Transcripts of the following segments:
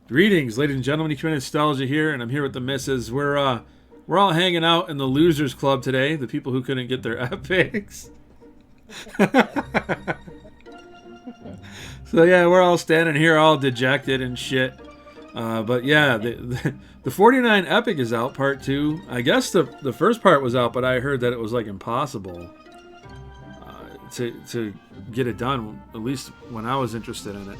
Greetings, ladies and gentlemen. EQOA Nostalgia here, and I'm here with the missus. We're all hanging out in the Losers Club today. The people who couldn't get their epics. So yeah, we're all standing here, all dejected and shit. But yeah, the 49 epic is out, part 2. I guess the first part was out, but I heard that it was like impossible to get it done. At least when I was interested in it.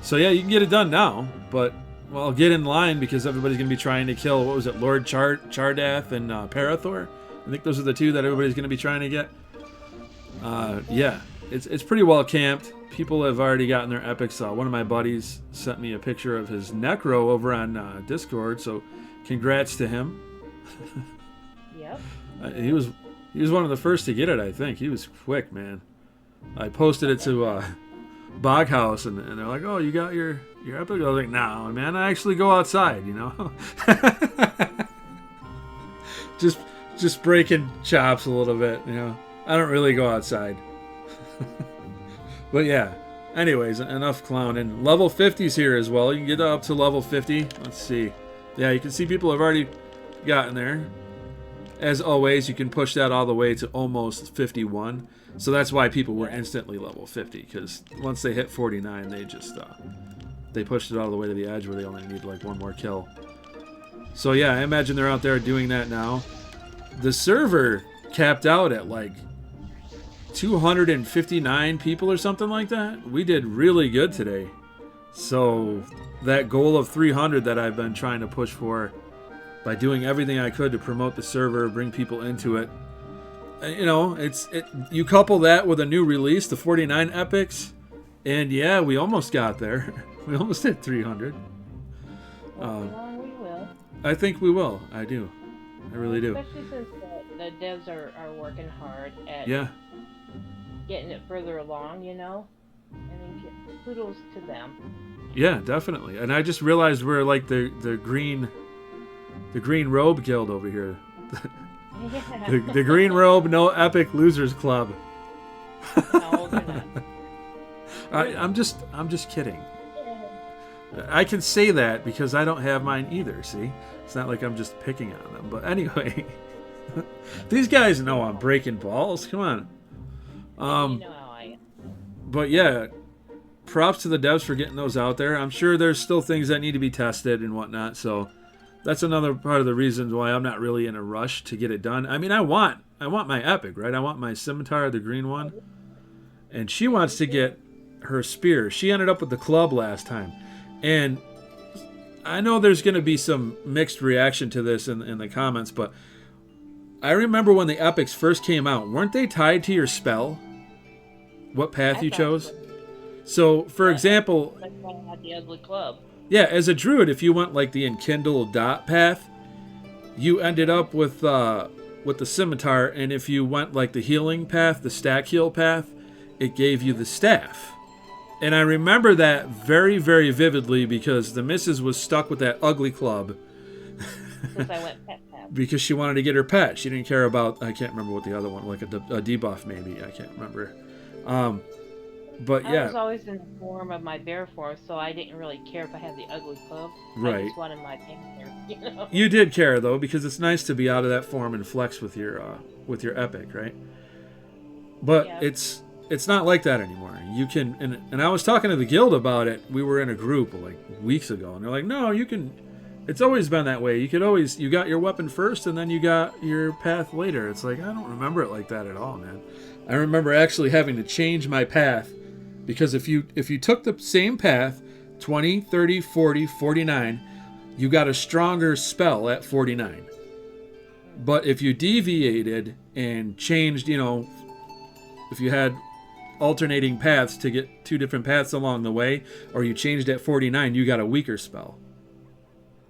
So yeah, you can get it done now, but well, get in line because everybody's going to be trying to kill, what was it, Lord Chardath and Parathor? I think those are the two that everybody's going to be trying to get. Yeah, it's pretty well camped. People have already gotten their epics. One of my buddies sent me a picture of his Necro over on Discord, so congrats to him. Yep. He was one of the first to get it, I think. He was quick, man. I posted it to Boghouse, and they're like, "Oh, you got your epic?" I was like, "No, man, I actually go outside, you know." just breaking chops a little bit, you know. I don't really go outside. But yeah. Anyways, enough clowning. Level 50's here as well. You can get up to level 50. Let's see. Yeah, you can see people have already gotten there. As always, you can push that all the way to almost 51. So that's why people were instantly level 50, because once they hit 49, they just they pushed it all the way to the edge where they only need like one more kill. So yeah, I imagine they're out there doing that now. The server capped out at like 259 people or something like that. We did really good today. So that goal of 300 that I've been trying to push for by doing everything I could to promote the server, bring people into it. You know, you couple that with a new release, the 49 epics, and yeah, we almost got there. We almost hit 300. We will. I think we will. I do. I really do. Especially since the devs are working hard at getting it further along, you know? I mean, kudos to them. Yeah, definitely. And I just realized we're like the green robe guild over here. Yeah. the green robe, no epic losers club. No, they're not. I'm just kidding. I can say that because I don't have mine either, see? It's not like I'm just picking on them. But anyway, these guys know I'm breaking balls. Come on. You know how I am. But yeah, props to the devs for getting those out there. I'm sure there's still things that need to be tested and whatnot, so that's another part of the reasons why I'm not really in a rush to get it done. I mean, I want my epic, right? I want my scimitar, the green one. And she wants to get her spear. She ended up with the club last time. And I know there's going to be some mixed reaction to this in the comments, but I remember when the epics first came out, weren't they tied to your spell? What path you chose? So, for example, That's why I had the ugly club. yeah, as a druid, if you went like the enkindle dot path, you ended up with the scimitar, and if you went like the healing path, the stack heal path, it gave you the staff. And I remember that very, very vividly because the missus was stuck with that ugly club. Since I went pet path. Because she wanted to get her pet. She didn't care about, I can't remember what the other one, like a debuff maybe, I can't remember. But yeah. I was always in the form of my bear form, so I didn't really care if I had the ugly club. Right. I just wanted my panther, you know. You did care though, because it's nice to be out of that form and flex with your epic, right? But Yeah. it's not like that anymore. You can, and I was talking to the guild about it. We were in a group like weeks ago, and they're like, no, you can. It's always been that way. You got your weapon first, and then you got your path later. It's like, I don't remember it like that at all, man. I remember actually having to change my path, because if you took the same path, 20, 30, 40, 49, you got a stronger spell at 49. But if you deviated and changed, you know, if you had alternating paths to get two different paths along the way, or you changed at 49, you got a weaker spell.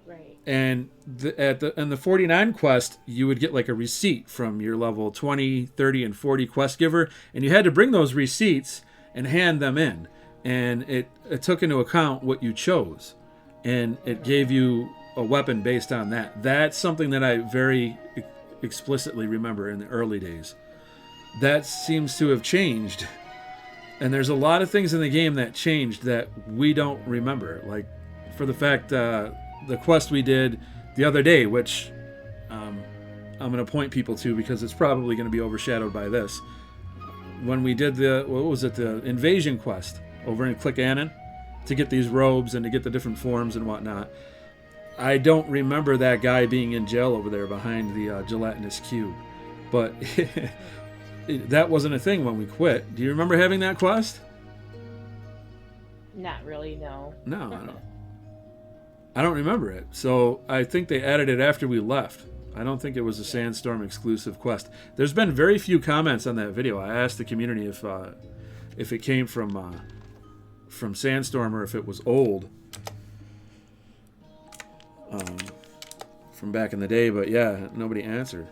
Right. And in the 49 quest, you would get like a receipt from your level 20, 30, and 40 quest giver, and you had to bring those receipts and hand them in. And it took into account what you chose, and it gave you a weapon based on that. That's something that I very explicitly remember in the early days. That seems to have changed. And there's a lot of things in the game that changed that we don't remember. Like, for the fact the quest we did the other day, which I'm going to point people to because it's probably going to be overshadowed by this. When we did the invasion quest over in Clickanon to get these robes and to get the different forms and whatnot, I don't remember that guy being in jail over there behind the gelatinous cube. But that wasn't a thing when we quit. Do you remember having that quest? Not really, no. No, I don't remember it. So I think they added it after we left. I don't think it was a Sandstorm exclusive quest. There's been very few comments on that video. I asked the community if it came from Sandstorm or if it was old from back in the day, but yeah, nobody answered.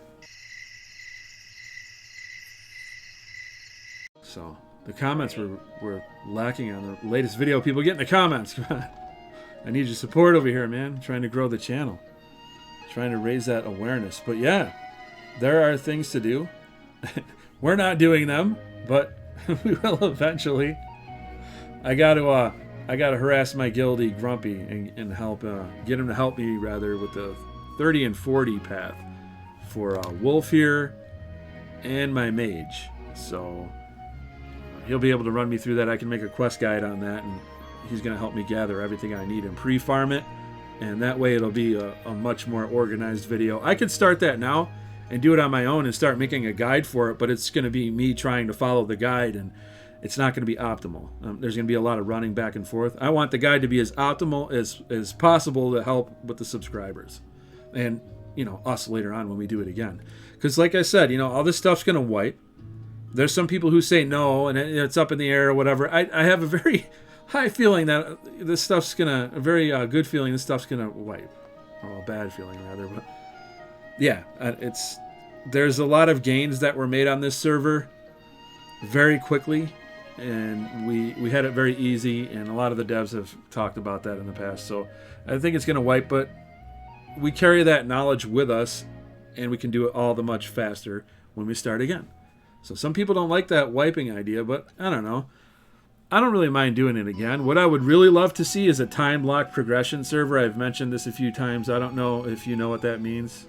So the comments were lacking on the latest video. People get in the comments. Come on. I need your support over here, man. I'm trying to grow the channel. Trying to raise that awareness. But yeah, there are things to do. We're not doing them, but we will eventually. I got to harass my guildie Grumpy and help get him to help me rather with the 30 and 40 path for Wolf here and my mage. So he'll be able to run me through that. I can make a quest guide on that, and he's going to help me gather everything I need and pre-farm it. And that way it'll be a much more organized video. I could start that now and do it on my own and start making a guide for it, but it's going to be me trying to follow the guide, and it's not going to be optimal. There's going to be a lot of running back and forth. I want the guide to be as optimal as possible to help with the subscribers. And, us later on when we do it again. Because like I said, all this stuff's going to wipe. There's some people who say no, and it's up in the air or whatever. I have a very high feeling that this stuff's a very good feeling this stuff's gonna wipe. Well, a bad feeling rather, but yeah, there's a lot of gains that were made on this server very quickly, and we had it very easy, and a lot of the devs have talked about that in the past. So I think it's gonna wipe, but we carry that knowledge with us, and we can do it all the much faster when we start again. So some people don't like that wiping idea, but I don't know. I don't really mind doing it again. What I would really love to see is a time lock progression server. I've mentioned this a few times. I don't know if you know what that means.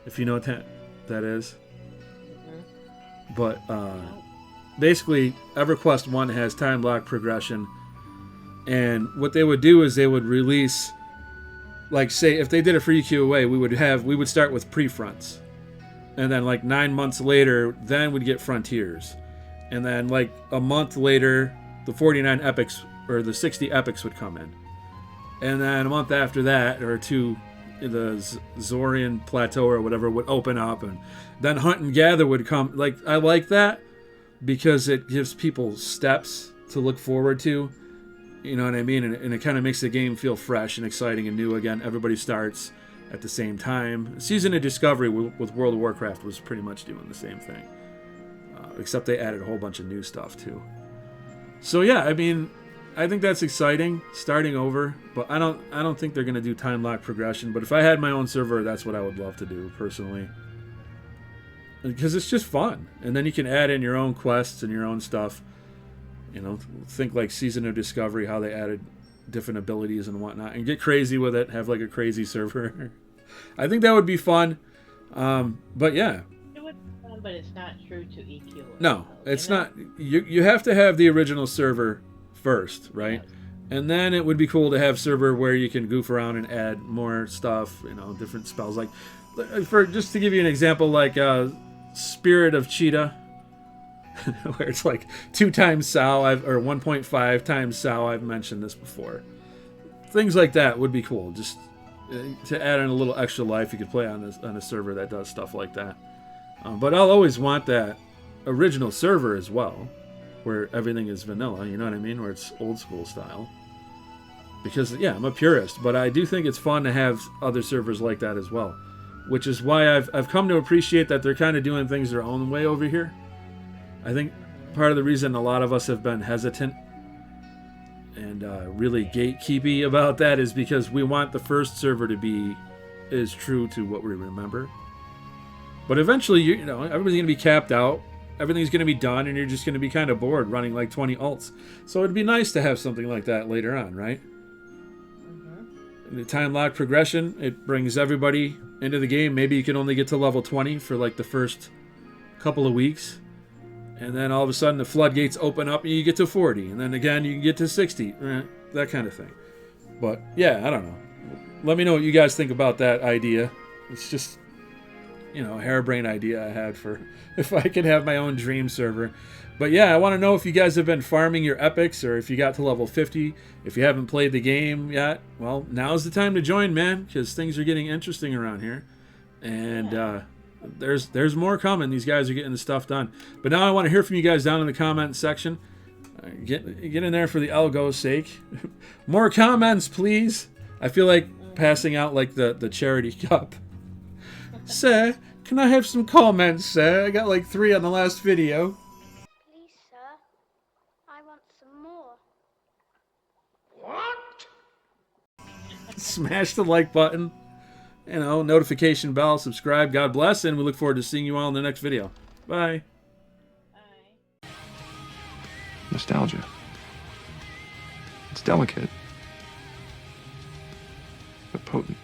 If you know what that is. Mm-hmm. But basically, EverQuest 1 has time lock progression. And what they would do is they would release, like say, if they did it for EQOA, we would start with pre-fronts. And then like 9 months later, then we'd get frontiers. And then, like, a month later, the 49 epics, or the 60 epics would come in. And then a month after that, or two, the Zorian Plateau or whatever would open up. And then Hunt and Gather would come. Like, I like that because it gives people steps to look forward to. You know what I mean? And it kind of makes the game feel fresh and exciting and new again. Everybody starts at the same time. Season of Discovery with World of Warcraft was pretty much doing the same thing. Except they added a whole bunch of new stuff too. So yeah, I mean, I think that's exciting, starting over. But I don't think they're gonna do time lock progression. But if I had my own server, that's what I would love to do personally, because it's just fun. And then you can add in your own quests and your own stuff. Think like Season of Discovery, how they added different abilities and whatnot, and get crazy with it. Have like a crazy server. I think that would be fun. But yeah. But it's not true to EQOA. No, it's not. You have to have the original server first, right? Yes. And then it would be cool to have server where you can goof around and add more stuff, different spells. Like, just to give you an example, like Spirit of Cheetah, where it's like 2 times Sao, or 1.5 times Sao. I've mentioned this before. Things like that would be cool. Just to add in a little extra life, you could play on a server that does stuff like that. But I'll always want that original server as well, where everything is vanilla, you know what I mean? Where it's old school style. Because, yeah, I'm a purist, but I do think it's fun to have other servers like that as well. Which is why I've come to appreciate that they're kind of doing things their own way over here. I think part of the reason a lot of us have been hesitant and really gatekeepy about that is because we want the first server to be as true to what we remember. But eventually, everybody's going to be capped out. Everything's going to be done, and you're just going to be kind of bored running like 20 alts. So it'd be nice to have something like that later on, right? the time lock progression, it brings everybody into the game. Maybe you can only get to level 20 for like the first couple of weeks. And then all of a sudden the floodgates open up and you get to 40. And then again, you can get to 60. That kind of thing. But yeah, I don't know. Let me know what you guys think about that idea. It's just, a harebrained idea I had for if I could have my own dream server. But yeah, I want to know if you guys have been farming your epics or if you got to level 50. If you haven't played the game yet, well, now's the time to join, man, because things are getting interesting around here. And there's more coming. These guys are getting the stuff done. But now I want to hear from you guys down in the comment section. Get in there for the algo's sake. More comments, please. I feel like passing out like the charity cup. Sir, can I have some comments, sir? I got like 3 on the last video. Please, sir. I want some more. What? Smash the like button. Notification bell, subscribe. God bless, and we look forward to seeing you all in the next video. Bye. Bye. Nostalgia. It's delicate, but potent.